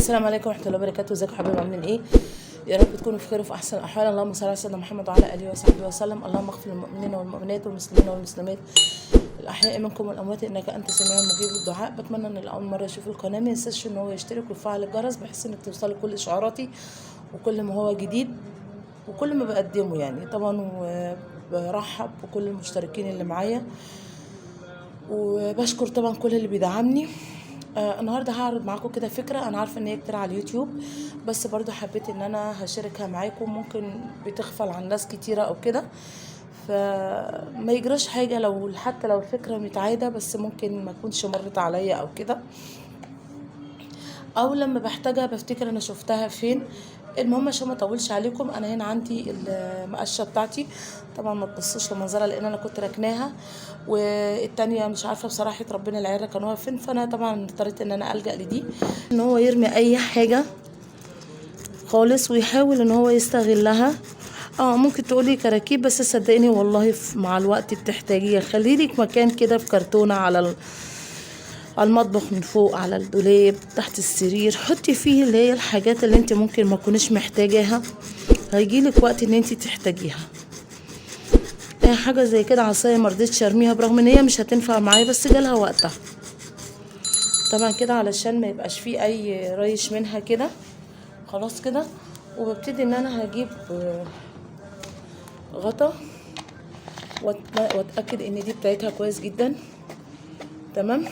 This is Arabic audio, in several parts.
السلام عليكم ورحمه الله وبركاته. ازيكم يا حبايبي، عاملين ايه؟ يا رب تكونوا في خير وفي احسن الاحوال. اللهم صل على سيدنا محمد وعلى اله وصحبه وسلم. اللهم اغفر للمؤمنين والمؤمنات والمسلمين والمسلمات الاحياء منكم والاموات انك انت سميع مجيب الدعاء. بتمنى ان اول مره يشوف القناه ما ينساش ان هو يشترك ويفعل الجرس بحيث انك توصلي كل اشعاراتي وكل ما هو جديد وكل ما بقدمه. يعني طبعا برحب بكل المشتركين اللي معايا وبشكر طبعا كل اللي بيدعمني. النهارده هعرض معاكم كده فكره، انا عارفه ان هي كتير على اليوتيوب بس برضو حبيت ان انا هشاركها معاكم. ممكن بتغفل عن ناس كتيره او كده، فما يجراش حاجه لو حتى لو الفكره متعاده، بس ممكن ما تكونش مرت عليا او كده، او لما بحتاجها بفتكر انا شفتها فين. المهم عشان ما اطولش عليكم، انا هنا عندي المقشه بتاعتي. طبعا ما تبصوش لمنظرها لان انا كنت راكناها، والتانية مش عارفه بصراحه ربنا العيال كانوها فين، فانا طبعا اضطريت ان انا الجا لدي. ان هو يرمي اي حاجه خالص ويحاول ان هو يستغلها. ممكن تقولي كراكيب، بس صدقيني والله مع الوقت بتحتاجيها. خليلك مكان كده في كرتونه على المطبخ، من فوق على الدولاب، تحت السرير، حطي فيه اللي هي الحاجات اللي انت ممكن ما تكونيش محتاجاها، هيجيلك وقت ان انت تحتاجيها. حاجه زي كده عصايه مرضتش ارميها برغم ان هي مش هتنفع معايا، بس جالها وقتها طبعا كده علشان ما يبقاش فيه اي ريش منها كده. خلاص كده، وببتدي ان انا هجيب غطا واتاكد ان دي بتاعتها كويس جدا. تمام،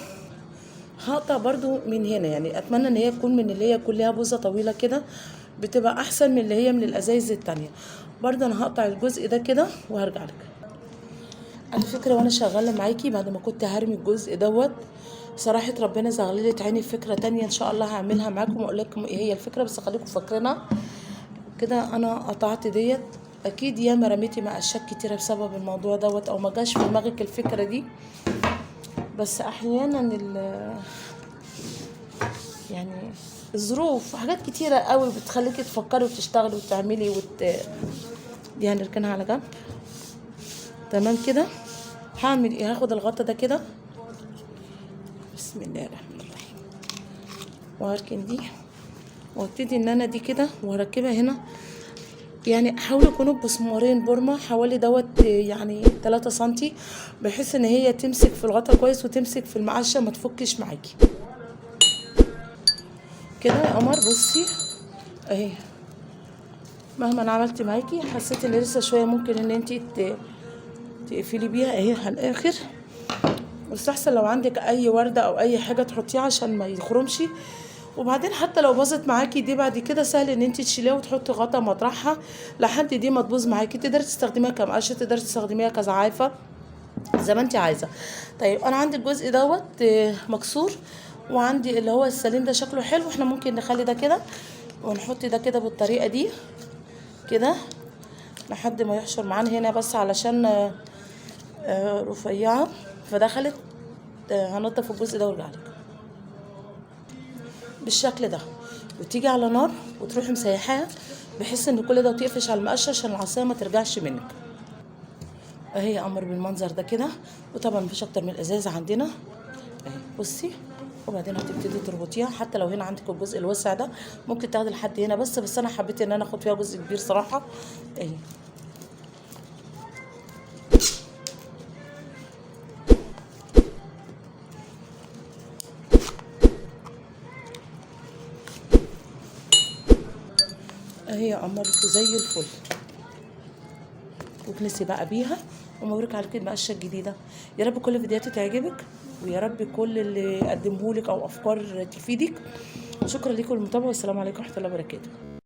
هقطع برضو من هنا، يعني اتمنى ان هي تكون من اللي هي كلها بوزه طويله كده، بتبقى احسن من اللي هي من الازايز التانية. برضو انا هقطع الجزء ده كده وهرجع لك. على فكره وانا شغاله معاكي بعد ما كنت هرمي الجزء دوت، صراحه ربنا زغللت عيني فكره تانية ان شاء الله هعملها معاكم واقول لكم ايه هي الفكره، بس خليكم فاكرينها كده. انا قطعت ديت، اكيد ياما رميتي مقاشات كتيره بسبب الموضوع دوت، او ما جاش في دماغك الفكره دي، بس احيانا يعني الظروف حاجات كتيرة قوي بتخليكي تفكري وتشتغلي وتعملي دي هنركنها على جنب. تمام كده، هعمل ايه؟ هاخد الغطا ده كده، بسم الله الرحمن الرحيم، وهركن دي وابتدي ان انا دي كده وهركبها هنا. يعني حاولوا يكونوا بمسمارين بورما حوالي دوت، يعني 3 سنتي، بحيث ان هي تمسك في الغطا كويس وتمسك في المقشه ما تفكش معاكي كده يا قمر. بصي اهي، مهما انا عملت معاكي حسيت ان لسه شويه ممكن ان انت تقفلي بيها اهي على الاخر. واستحسن لو عندك اي ورده او اي حاجه تحطيها عشان ما يخرمش. وبعدين حتى لو باظت معاكي دي بعد كده سهل ان انت تشيليها وتحطي غطا مطرحها لحد دي ما تبوظ معاكي. تقدري تستخدميها كمقشه، تقدري تستخدميها كزعافه زي ما انت عايزه. طيب انا عندي الجزء دوت مكسور، وعندي اللي هو السليم ده شكله حلو. احنا ممكن نخلي ده كده ونحط ده كده بالطريقه دي كده لحد ما يحشر معانا هنا، بس علشان رفيعه فدخلت. هنضف الجزء ده وارجع لك بالشكل ده، وتيجي على نار وتروحي مسيحاها بحيث ان كل ده تقفش على المقشه عشان العصايه ما ترجعش منك. اهي يا قمر بالمنظر ده كده، وطبعا مفيش اكتر من الازاز عندنا اهي. بصي، وبعدين هتبتدي تربطيها. حتى لو هنا عندك الجزء الواسع ده ممكن تاخدي لحد هنا، بس انا حبيت ان انا اخد فيها جزء كبير صراحه اهي. اهي يا قمر زي الفل، وكنسي بقى بيها. ومبروك عليكي المقشه الجديده. يا رب كل فيديوهاتي تعجبك، ويا رب كل اللي قدمهولك او افكار تفيدك. شكرا لكم المتابعه، والسلام عليكم ورحمه الله وبركاته.